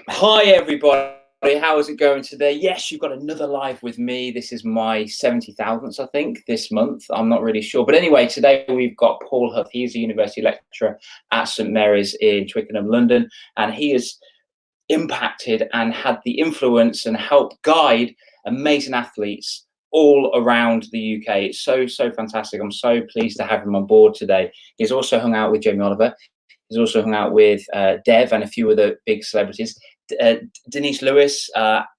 Hi, everybody. How is it going today? Yes, you've got another live with me. This is my 70,000th, I think, this month. I'm not really sure. But anyway, today we've got Paul Hough. He's a university lecturer at St Marys in Twickenham, London. And he has impacted and had the influence and helped guide amazing athletes all around the UK. It's so fantastic. I'm so pleased to have him on board today. He's also hung out with Jamie Oliver. He's also hung out with Dev and a few other big celebrities. Uh, Denise Lewis,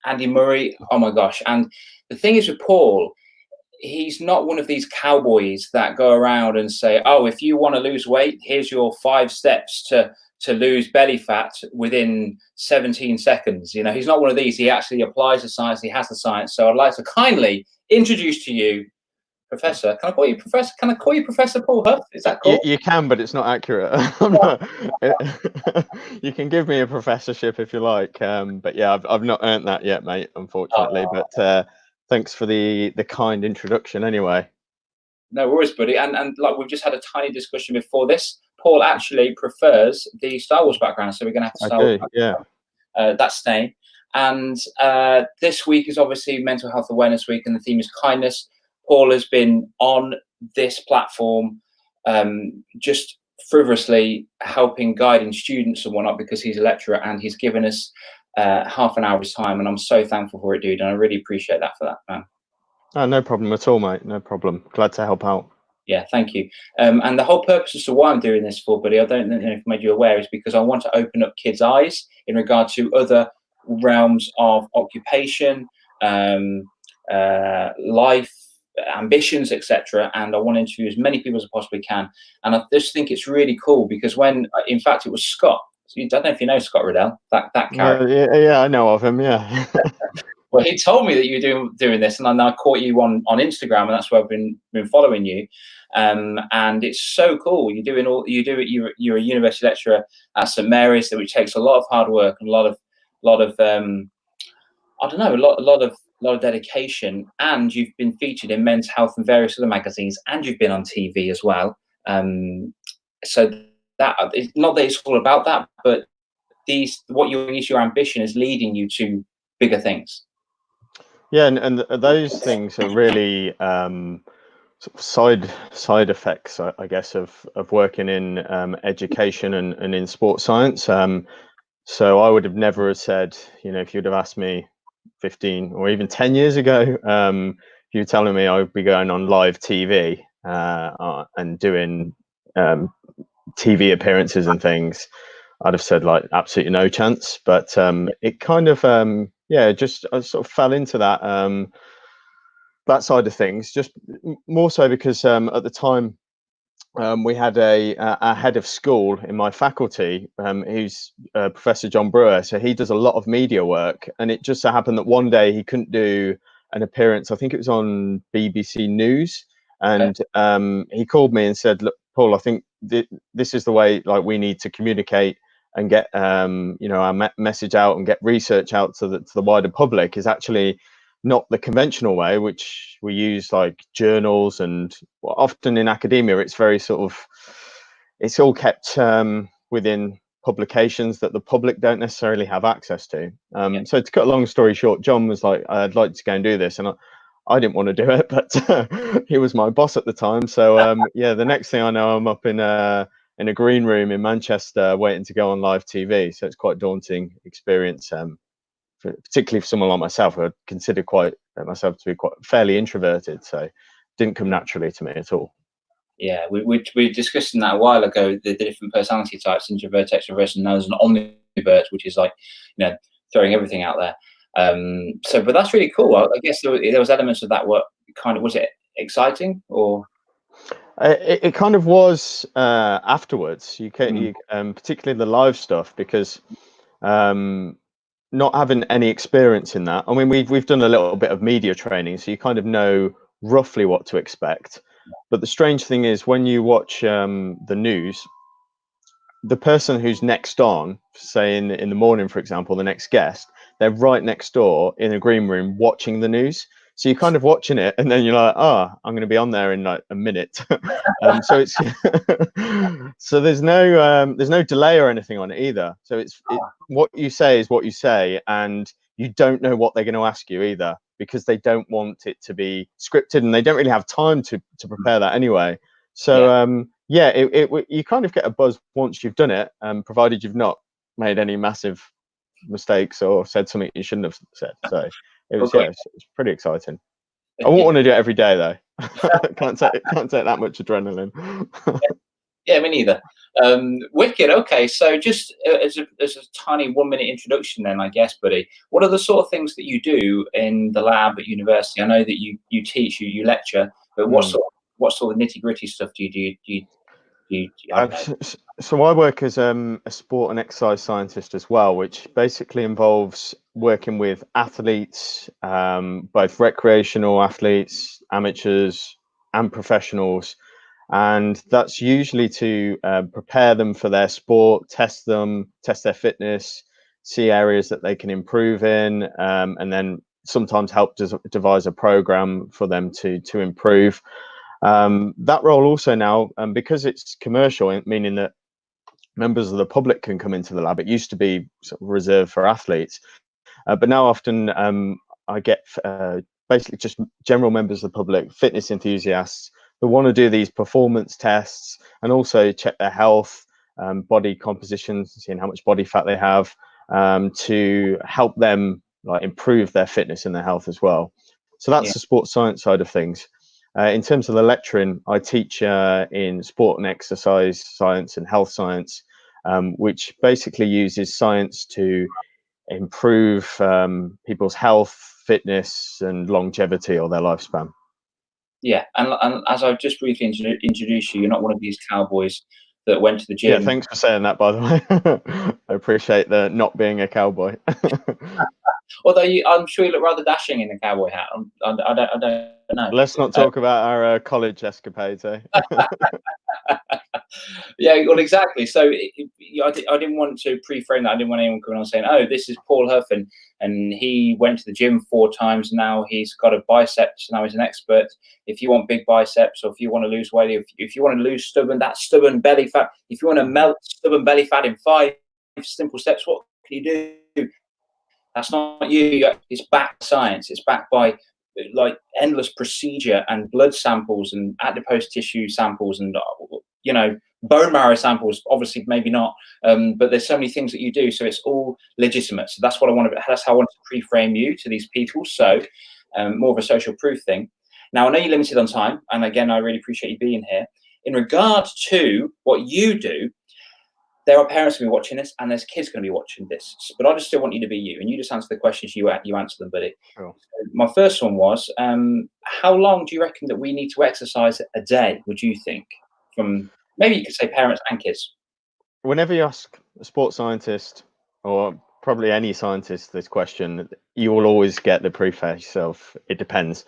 Andy Murray. Oh my gosh! And the thing is with Paul, he's not one of these cowboys that go around and say, "Oh, if you want to lose weight, here's your 5 steps to lose belly fat within 17 seconds." You know, he's not one of these. He actually applies the science. He has the science. So I'd like to kindly introduce to you Professor. Can I call you Professor? Can I call you Professor Paul Huff? Is that cool? You can, but it's not accurate. I'm not, you can give me a professorship if you like, but yeah, I've not earned that yet, mate, unfortunately. Oh, But thanks for the kind introduction, anyway. no worries, buddy. And like we've just had a tiny discussion before this. Paul actually prefers the Star Wars background, so we're going to have to I Star Wars do, yeah. that's staying. And this week is obviously Mental Health Awareness Week, and the theme is kindness. Paul has been on this platform just frivolously helping, guiding students and whatnot because he's a lecturer and he's given us half an hour of his time. And I'm so thankful for it, dude. And I really appreciate that for that, man. Oh, no problem at all, mate. No problem. Glad to help out. Yeah, thank you. And the whole purpose as to why I'm doing this for, buddy, I don't know if I made you aware, is because I want to open up kids' eyes in regard to other realms of occupation, life, ambitions, etc. And I want to interview as many people as I possibly can. And I just think it's really cool because when, in fact, it was Scott. So I don't know if you know Scott Riddell, that character. Yeah, I know of him, yeah. Well, he told me that you were doing this, and I caught you on Instagram, and that's where I've been following you. And it's so cool. You're doing all you do. You're a university lecturer at St Marys, which takes a lot of hard work and a lot of I don't know, a lot of dedication. And you've been featured in Men's Health and various other magazines, and you've been on TV as well. So that it's not that it's all about that, but what your ambition is leading you to bigger things. Yeah, and those things are really sort of side effects, I guess, of working in education and in sports science. So I would have never said, if you'd have asked me 15 or even 10 years ago, if you were telling me I would be going on live TV and doing TV appearances and things, I'd have said like absolutely no chance. But it kind of just I sort of fell into that side of things, just more so because at the time we had a head of school in my faculty who's Professor John Brewer. So he does a lot of media work, and it just so happened that one day he couldn't do an appearance. I think it was on BBC News, Okay. and he called me and said, "Look, Paul, I think this is the way like we need to communicate and get our message out and get research out to the wider public is actually not the conventional way, which we use like journals, and often in academia it's very sort of it's all kept within publications that the public don't necessarily have access to. Yeah. So to cut a long story short, John was like, I'd like to go and do this, and I didn't want to do it, but he was my boss at the time. So yeah, the next thing I know, I'm up in a green room in Manchester waiting to go on live TV. So it's quite a daunting experience. Particularly for someone like myself, who I consider myself to be quite fairly introverted, so it didn't come naturally to me at all. Yeah, we discussed that a while ago, the different personality types, introvert, extrovert, and now there's an omnivert, which is like, throwing everything out there. But that's really cool. I guess there was elements of that. What kind of was it exciting or? It kind of was afterwards. Particularly the live stuff, because not having any experience in that. I mean, we've done a little bit of media training, so you kind of know roughly what to expect. But the strange thing is, when you watch the news, the person who's next on, say in the morning, for example, the next guest, they're right next door in a green room watching the news. So you're kind of watching it, and then you're like, oh, I'm going to be on there in like a minute. So it's so there's no delay or anything on it either. So what you say is what you say, and you don't know what they're going to ask you either, because they don't want it to be scripted, and they don't really have time to prepare that anyway. So yeah, you kind of get a buzz once you've done it, provided you've not made any massive mistakes or said something you shouldn't have said. So it's pretty exciting. I won't want to do it every day though. can't take that much adrenaline. Yeah, me neither. Wicked. Okay, so just as a tiny 1 minute introduction, then I guess, buddy. What are the sort of things that you do in the lab at university? I know that you teach, you lecture, but what sort of nitty gritty stuff do you do? I don't know. So I work as a sport and exercise scientist as well, which basically involves working with athletes, both recreational athletes, amateurs, and professionals. And that's usually to prepare them for their sport, test their fitness, see areas that they can improve in, and then sometimes help devise a program for them to improve. That role also now, because it's commercial, meaning that members of the public can come into the lab. It used to be sort of reserved for athletes, but now often I get basically just general members of the public, fitness enthusiasts who want to do these performance tests and also check their health, body composition, seeing how much body fat they have, to help them like improve their fitness and their health as well. So that's the sports science side of things. In terms of the lecturing, I teach in sport and exercise science and health science, which basically uses science to improve people's health, fitness, and longevity or their lifespan. Yeah, and as I've just briefly introduced you, you're not one of these cowboys that went to the gym. Yeah, thanks for saying that, by the way. I appreciate the not being a cowboy. Although I'm sure you look rather dashing in a cowboy hat. I don't know. Let's not talk about our college escapades, eh? Yeah, well, exactly. So I didn't want to pre-frame that. I didn't want anyone coming on saying, "Oh, this is Paul Hough, and he went to the gym 4 times. Now he's got a biceps. Now he's an expert." If you want big biceps, or if you want to lose weight, if you want to lose stubborn belly fat, if you want to melt stubborn belly fat in 5 simple steps, what can you do? That's not you. It's backed by science. It's backed by like endless procedure and blood samples and adipose tissue samples and bone marrow samples. Obviously, maybe not, but there's so many things that you do. So it's all legitimate. So that's what I want to. That's how I want to pre-frame you to these people. So more of a social proof thing. Now I know you're limited on time, and again, I really appreciate you being here. In regards to what you do, there are parents going to be watching this, and there's kids going to be watching this. But I just still want you to be you, and you just answer the questions you answer them, buddy. Sure. So my first one was, how long do you reckon that we need to exercise a day? Would you think? From maybe you could say parents and kids. Whenever you ask a sports scientist, or probably any scientist, this question, you will always get the preface of "it depends."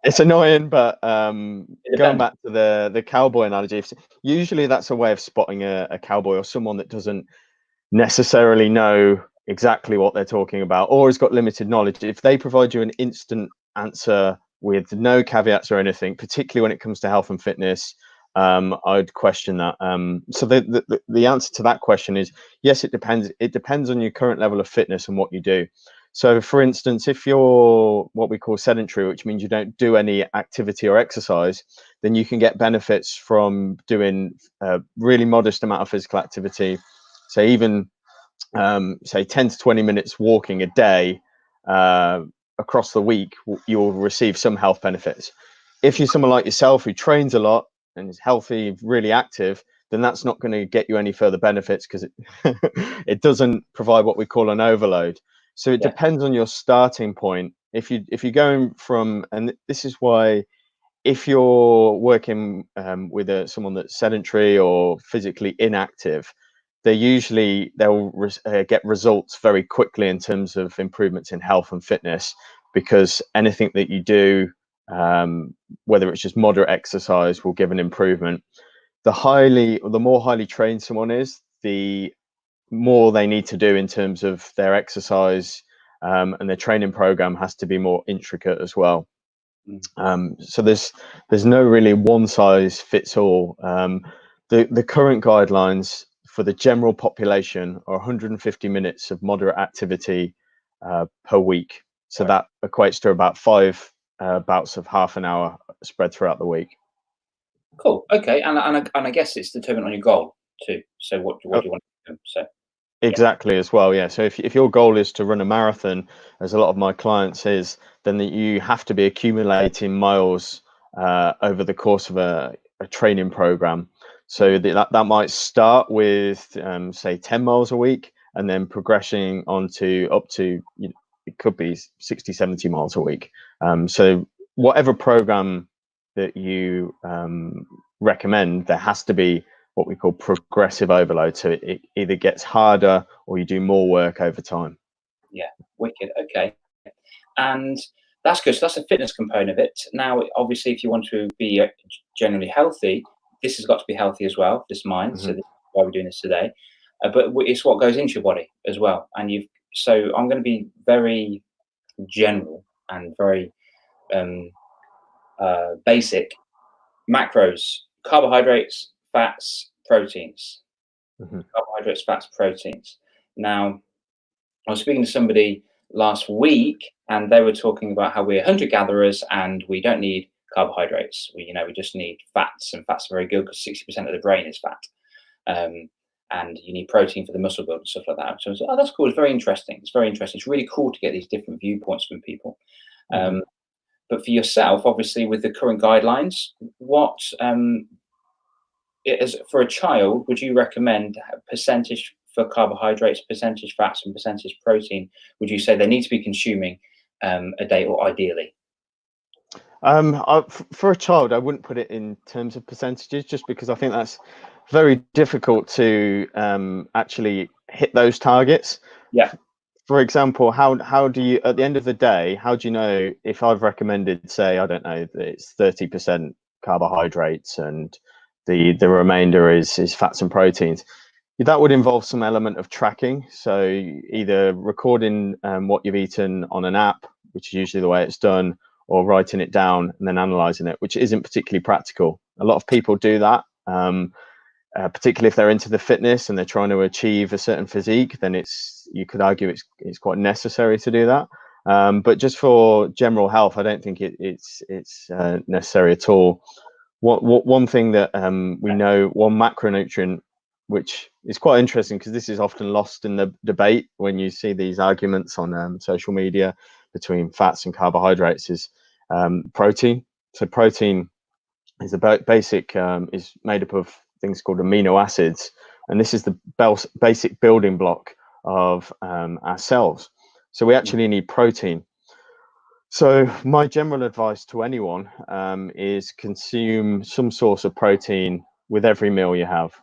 It's annoying, but going back to the cowboy analogy, usually that's a way of spotting a cowboy or someone that doesn't necessarily know exactly what they're talking about or has got limited knowledge. If they provide you an instant answer with no caveats or anything, particularly when it comes to health and fitness, I'd question that. So the answer to that question is yes, it depends. It depends on your current level of fitness and what you do. So for instance, if you're what we call sedentary, which means you don't do any activity or exercise, then you can get benefits from doing a really modest amount of physical activity. So even say 10 to 20 minutes walking a day across the week, you'll receive some health benefits. If you're someone like yourself who trains a lot and is healthy, really active, then that's not going to get you any further benefits because it doesn't provide what we call an overload. So it depends on your starting point. If you're going from, and this is why, if you're working with someone that's sedentary or physically inactive, they'll get results very quickly in terms of improvements in health and fitness, because anything that you do, whether it's just moderate exercise, will give an improvement. The more highly trained someone is, the more they need to do in terms of their exercise and their training program has to be more intricate as well. So there's no really one size fits all. The current guidelines for the general population are 150 minutes of moderate activity per week. So that equates to about 5 bouts of half an hour spread throughout the week. Cool. Okay, and I guess it's determined on your goal too. So what do you want to do? So exactly, as well, yeah. So if your goal is to run a marathon, as a lot of my clients is, then that you have to be accumulating miles over the course of a training program. So that might start with say 10 miles a week, and then progressing on to up to, it could be 60, 70 miles a week. So whatever program that you recommend, there has to be what we call progressive overload. So it either gets harder or you do more work over time. Yeah, wicked. Okay, and that's good. So that's a fitness component of it. Now, obviously, if you want to be generally healthy, this has got to be healthy as well. This mind. So this is why we're doing this today. But it's what goes into your body as well. And so I'm going to be very general and very basic. Macros: carbohydrates, fats, proteins. Carbohydrates, fats, proteins. Now, I was speaking to somebody last week, and they were talking about how we're hunter-gatherers and we don't need carbohydrates. We just need fats, and fats are very good because 60% of the brain is fat. And you need protein for the muscle build and stuff like that. So I was like, oh, that's cool. It's very interesting. It's very interesting. It's really cool to get these different viewpoints from people. But for yourself, obviously, with the current guidelines, what for a child would you recommend percentage for carbohydrates, percentage fats, and percentage protein? Would you say they need to be consuming a day, or ideally? For a child, I wouldn't put it in terms of percentages, just because I think that's very difficult to actually hit those targets. Yeah. For example, how do you, at the end of the day, how do you know if I've recommended, say, I don't know, that it's 30% carbohydrates and the remainder is fats and proteins? That would involve some element of tracking. So either recording what you've eaten on an app, which is usually the way it's done, or writing it down and then analyzing it, which isn't particularly practical. A lot of people do that. Particularly if they're into the fitness and they're trying to achieve a certain physique, then you could argue it's quite necessary to do that. But just for general health, I don't think it's necessary at all. One thing that we know, one macronutrient, which is quite interesting because this is often lost in the debate when you see these arguments on social media between fats and carbohydrates, is protein. So protein is basic, is made up of things called amino acids, and this is the basic building block of our cells. So we actually need protein. So my general advice to anyone is consume some source of protein with every meal you have.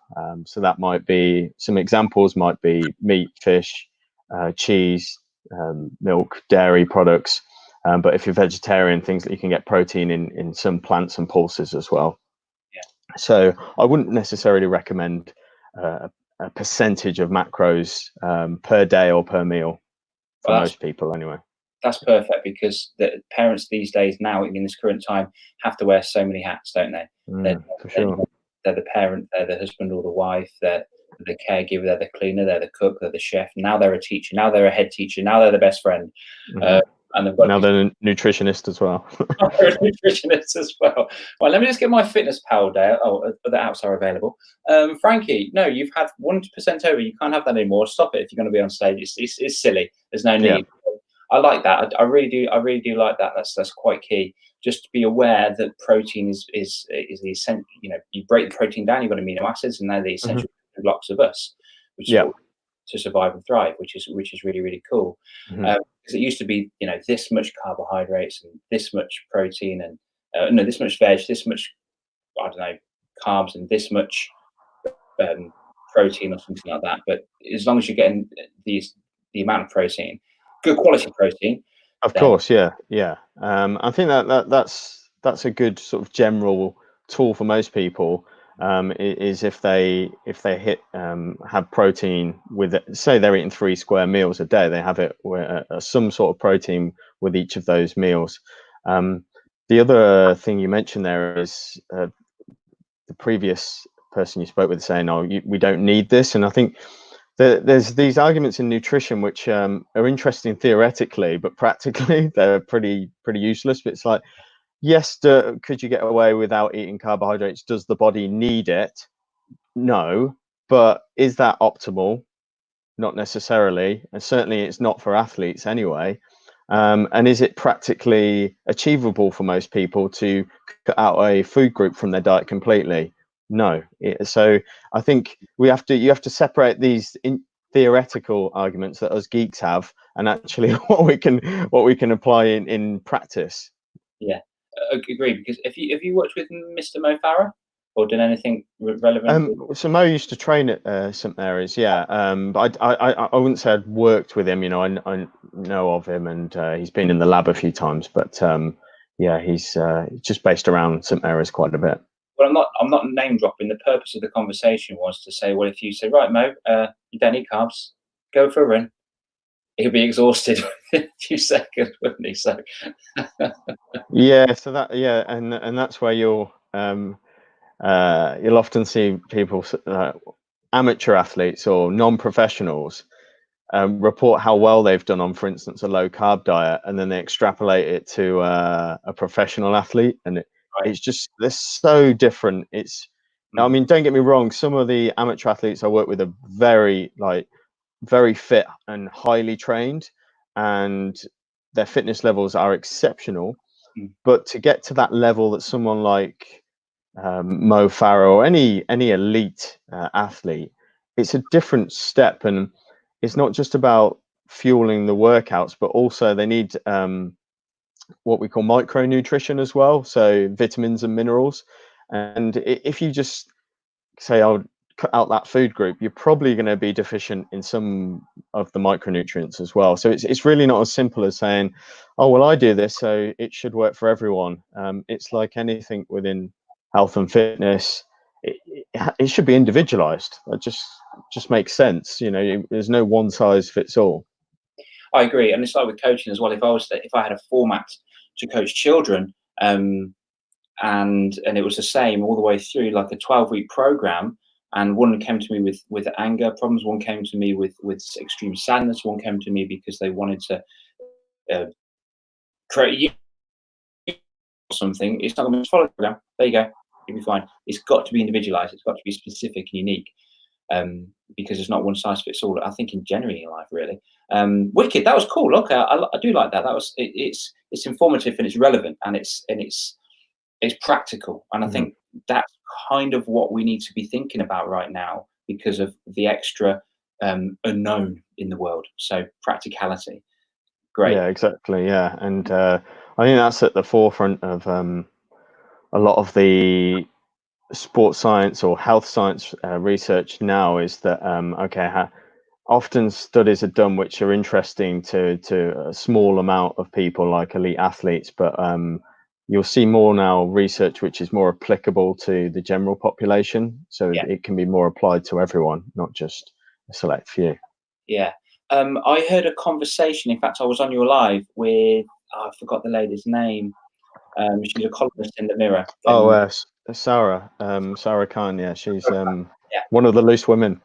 So that might be, some examples might be meat, fish, cheese, milk, dairy products. But if you're vegetarian, things that you can get protein in some plants and pulses as well. So I wouldn't necessarily recommend a percentage of macros per day or per meal for most people anyway. That's perfect, because the parents these days now, in this current time, have to wear so many hats, don't they? For sure. They're the parent, they're the husband or the wife, they're the caregiver, they're the cleaner, they're the cook, they're the chef. Now they're a teacher, now they're a head teacher, now they're the best friend. And they've got now they're a nutritionist as well. They're a nutritionist as well. Well, let me just get my fitness pal there. Oh, the apps are available. Frankie, no, you've had 1% over. You can't have that anymore. Stop it if you're going to be on stage. It's silly. There's no need. Yeah. I like that. I really do like that. That's quite key. Just to be aware that protein is the essential. You break the protein down, you've got amino acids, and they're the essential blocks of us, which is to survive and thrive, which is really, really cool. Because it used to be, this much carbohydrates and this much protein and this much veg, this much, I don't know, carbs, and this much protein or something like that. But as long as you're getting the amount of protein, good quality protein. Of course, yeah. I think that's a good sort of general tool for most people. is if they hit have protein with it. Say they're eating 3 square meals a day, they have it some sort of protein with each of those meals. The other thing you mentioned there is the previous person you spoke with saying, "Oh, we don't need this," and I think there's these arguments in nutrition which are interesting theoretically, but practically they're pretty useless. But it's like, yes, could you get away without eating carbohydrates? Does the body need it? No. But is that optimal? Not necessarily, and certainly it's not for athletes anyway. And is it practically achievable for most people to cut out a food group from their diet completely? No. So I think you have to separate these theoretical arguments that us geeks have, and actually what we can apply in practice. Yeah, agree. Because if you worked with Mr. Mo Farah or done anything relevant? So Mo used to train at St Marys, yeah. But I wouldn't say I'd worked with him. You know, I know of him, and he's been in the lab a few times. But yeah, he's just based around St Marys quite a bit. Well, I'm not name dropping. The purpose of the conversation was to say, well, if you say, right, Mo, you don't eat carbs, go for a run. He'll be exhausted in a few seconds, wouldn't he? So yeah, and that's where you'll often see people, amateur athletes or non-professionals, report how well they've done on, for instance, a low carb diet, and then they extrapolate it to a professional athlete, and it's just, they're so different. I mean, don't get me wrong, some of the amateur athletes I work with are very fit and highly trained, and their fitness levels are exceptional. But to get to that level that someone like Mo Farah or any elite athlete, it's a different step, and it's not just about fueling the workouts, but also they need what we call micronutrition as well, so vitamins and minerals. And if you just say, I'll cut out that food group, you're probably going to be deficient in some of the micronutrients as well. So it's really not as simple as saying, oh, well, I do this, so it should work for everyone. It's like anything within health and fitness. It should be individualized. That just makes sense. You know, there's no one size fits all. I agree, and it's like with coaching as well. If I had a format to coach children, and it was the same all the way through, like a 12-week program, and one came to me with anger problems, one came to me with extreme sadness, one came to me because they wanted to create something. It's not going to follow the program. There you go, you'll be fine. It's got to be individualized. It's got to be specific and unique, because it's not one size fits all. I think in generally in life, really. Wicked. That was cool. Look, I do like that. That was it's informative and it's relevant and it's practical. And I think that's kind of what we need to be thinking about right now because of the extra unknown in the world. So practicality. Great. Yeah, exactly. Yeah, and I think that's at the forefront of a lot of the sports science or health science research now, is that often studies are done which are interesting to a small amount of people like elite athletes, but you'll see more now research which is more applicable to the general population, so it can be more applied to everyone, not just a select few. Yeah. I heard a conversation, in fact I was on your live with, I forgot the lady's name. She's a columnist in the Mirror. Sarah Khan. Yeah, she's one of the loose women.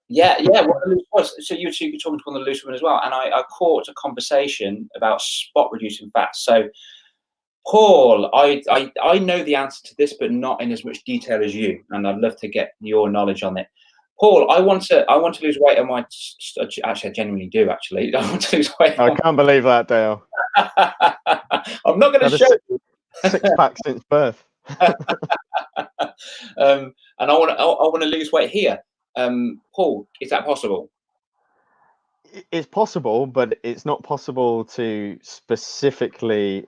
Yeah, one of the loose was. So you were talking to one of the loose women as well, and I caught a conversation about spot reducing fats. So Paul, I know the answer to this, but not in as much detail as you, and I'd love to get your knowledge on it. Paul, I want to lose weight on my. Actually, I genuinely do. Actually, I want to lose weight. I can't believe that, Dale. I'm not going to show you. 6-pack since birth. And I want to lose weight here. Paul, is that possible? It's possible, but it's not possible to specifically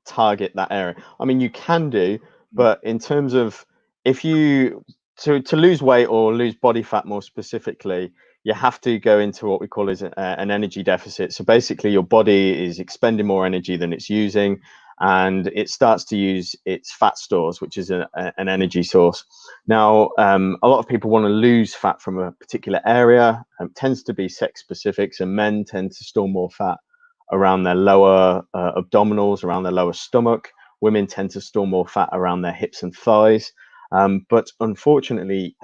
target that area. I mean, you can do, but in terms of if you to lose weight or lose body fat more specifically, you have to go into what we call an energy deficit. So basically, your body is expending more energy than it's using, and it starts to use its fat stores, which is an energy source. Now, a lot of people want to lose fat from a particular area. It tends to be sex specific, so men tend to store more fat around their lower abdominals, around their lower stomach. Women tend to store more fat around their hips and thighs. But unfortunately,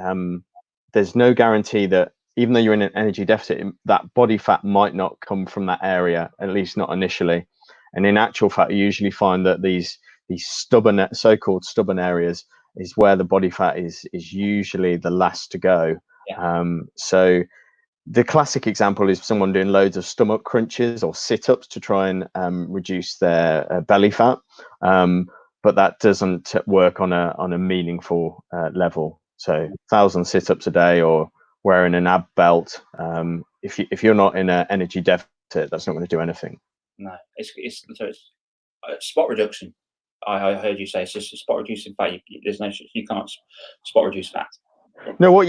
there's no guarantee that even though you're in an energy deficit, that body fat might not come from that area, at least not initially. And in actual fact, you usually find that these stubborn, so-called stubborn areas is where the body fat is usually the last to go. Yeah. So the classic example is someone doing loads of stomach crunches or sit-ups to try and reduce their belly fat, but that doesn't work on a meaningful level. So 1,000 sit-ups a day or wearing an ab belt, if you're not in an energy deficit, that's not going to do anything. No, it's spot reduction. I heard you say it's just a spot reducing fat. There's no, you can't spot reduce fat. No, what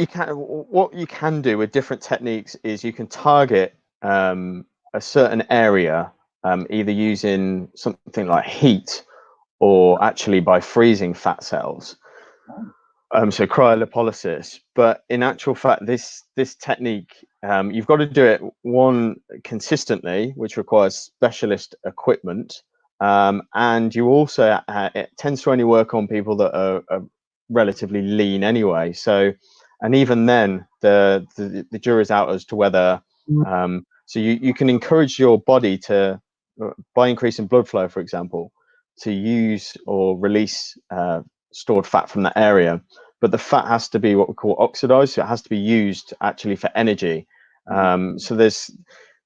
you can do with different techniques is you can target a certain area, either using something like heat or actually by freezing fat cells. So cryolipolysis. But in actual fact, this technique, you've got to do it one consistently, which requires specialist equipment, and you also it tends to only work on people that are relatively lean anyway. So, and even then, the jury's out as to whether. So you can encourage your body to, by increasing blood flow, for example, to use or release stored fat from that area, but the fat has to be what we call oxidized, so it has to be used actually for energy. So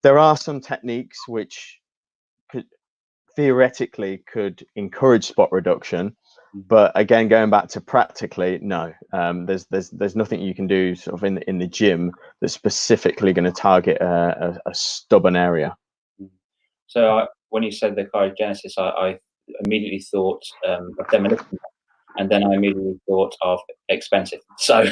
there are some techniques which theoretically could encourage spot reduction, but again, going back to practically, no. There's nothing you can do sort of in the gym that's specifically going to target a stubborn area. So when you said the cryogenesis, I immediately thought of demolition, and then I immediately thought of expensive. So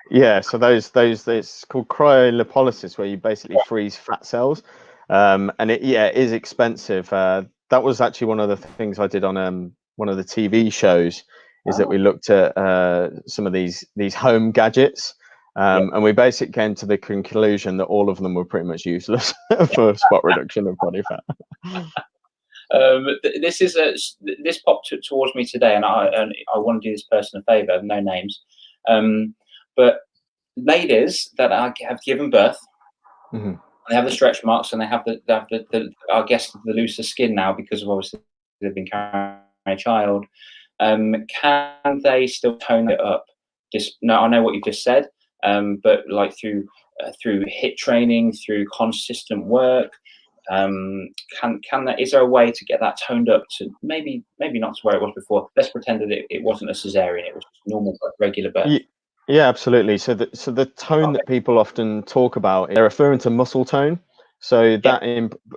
yeah. So those it's called cryolipolysis, where you basically freeze fat cells, and it is expensive. That was actually one of the things I did on one of the TV shows, is that we looked at some of these home gadgets, and we basically came to the conclusion that all of them were pretty much useless for spot reduction of body fat. This popped towards me today, and I want to do this person a favor. No names, but ladies that have given birth, they have the stretch marks, and they have the I guess the looser skin now because of obviously they've been carrying a child. Can they still tone it up? No, I know what you just said, but like through HIIT training, through consistent work. Is there a way to get that toned up to maybe not to where it was before? Let's pretend that it wasn't a cesarean, it was just normal regular birth. Yeah, absolutely. So the tone that people often talk about, they're referring to muscle tone. So that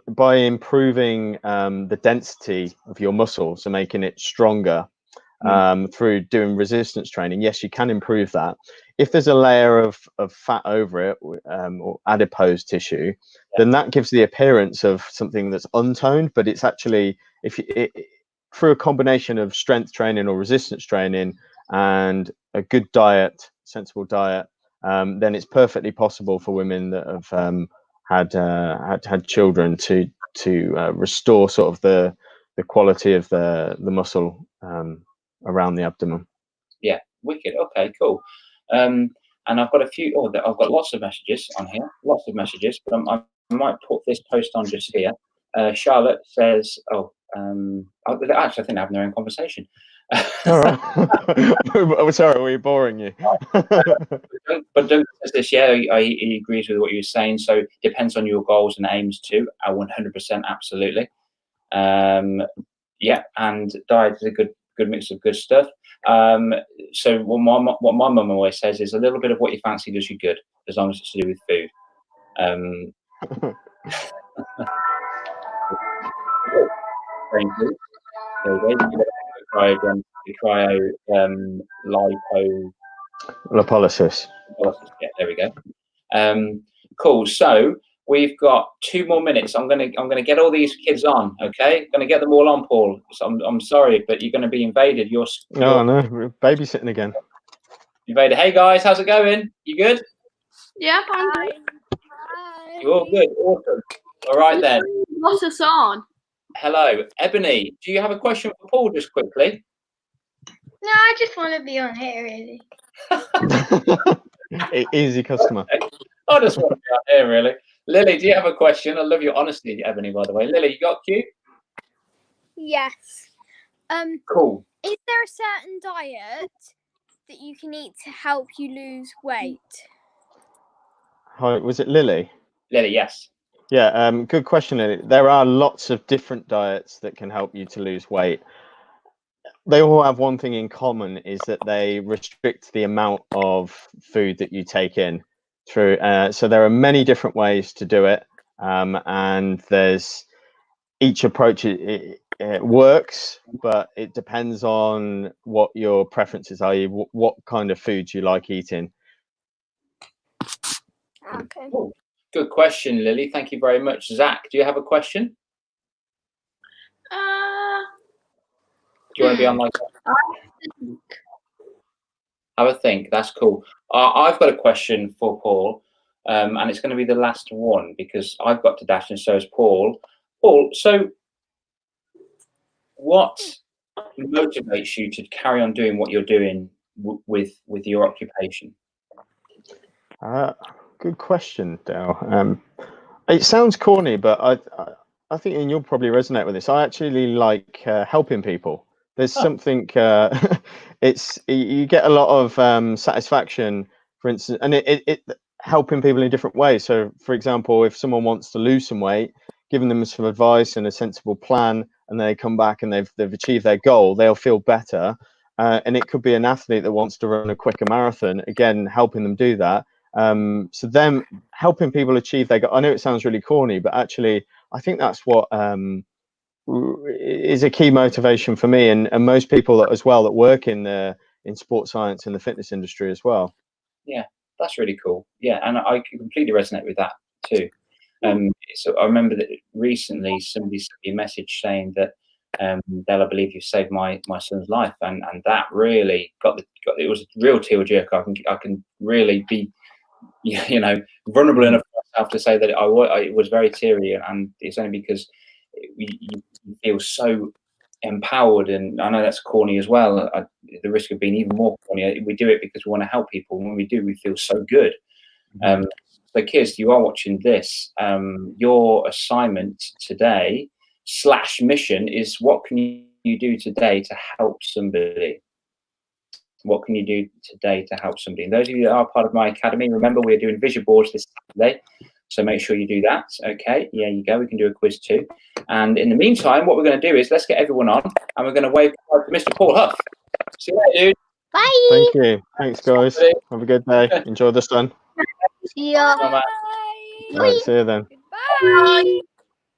by improving the density of your muscle, so making it stronger through doing resistance training, yes, you can improve that. If there's a layer of fat over it, or adipose tissue, then that gives the appearance of something that's untoned, but it's actually, through a combination of strength training or resistance training and a good diet, sensible diet, then it's perfectly possible for women that have had children to restore sort of the quality of the muscle around the abdomen. Yeah, wicked. Okay, cool. And I've got a few. Oh, I've got lots of messages on here. Lots of messages, but I might put this post on just here. Charlotte says, actually, I think they're having their own conversation. All right. I'm sorry, we're boring you. but Doug says this. Yeah, he agrees with what you're saying. So it depends on your goals and aims too. 100%, absolutely. Yeah, and diet is a good mix of good stuff. So what my mum always says is a little bit of what you fancy does you good, as long as it's to do with food. Cryo lipolysis. Yeah, there we go. Cool. So We've got 2 more minutes. I'm gonna get all these kids on. Okay, gonna get them all on, Paul. So I'm sorry, but you're gonna be invaded. You're Oh no, we're babysitting again. invaded. Hey guys, how's it going? You good? Yeah, I'm good. You're all good. Awesome. All right then. What's us on? Hello, Ebony. Do you have a question for Paul, just quickly? No, I just want to be on here, really. Easy customer. I just want to be out here, really. Lily, do you have a question? I love your honesty, Ebony, by the way. Lily, you got Q? Yes. Cool. Is there a certain diet that you can eat to help you lose weight? Hi, was it Lily? Lily, yes. Yeah, good question, Lily. There are lots of different diets that can help you to lose weight. They all have one thing in common, is that they restrict the amount of food that you take in through. So there are many different ways to do it, and there's each approach it works, but it depends on what your preferences are, what kind of foods you like eating. Okay. Cool. Good question, Lily. Thank you very much. Zach, do you have a question? Do you want to be on like that? Have a think. That's cool. I've got a question for Paul, and it's going to be the last one because I've got to dash and so has Paul. Paul, so what motivates you to carry on doing what you're doing with your occupation? Good question, Dale. It sounds corny, but I think, and you'll probably resonate with this, I actually like helping people. There's something, you get a lot of satisfaction, for instance, and it helping people in different ways. So, for example, if someone wants to lose some weight, giving them some advice and a sensible plan, and they come back and they've achieved their goal, they'll feel better. And it could be an athlete that wants to run a quicker marathon, again, helping them do that. So them helping people achieve their goal. I know it sounds really corny, but actually, I think that's what is a key motivation for me, and most people that, as well, that work in sports science and the fitness industry as well. Yeah, that's really cool. Yeah, and I completely resonate with that too. So I remember that recently somebody sent me a message saying that Dale, I believe you saved my son's life, and that really got it was a real tearjerker. I can really be, vulnerable enough for myself to say that it was very teary, and it's only because you feel so empowered. And I know that's corny as well, at the risk of being even more corny. We do it because we want to help people. When we do, we feel so good. So kids, you are watching this. Your assignment today / mission is, what can you do today to help somebody? What can you do today to help somebody? And those of you that are part of my academy, remember we're doing vision boards this Saturday, so make sure you do that. Okay, yeah, you go. We can do a quiz too. And in the meantime, what we're going to do is let's get everyone on, and we're going to wave to Mr. Paul Hough. See you later, dude. Bye. Thank you. Thanks, guys. Have a good day. Enjoy the sun. See ya. Bye. All right, see you then. Bye.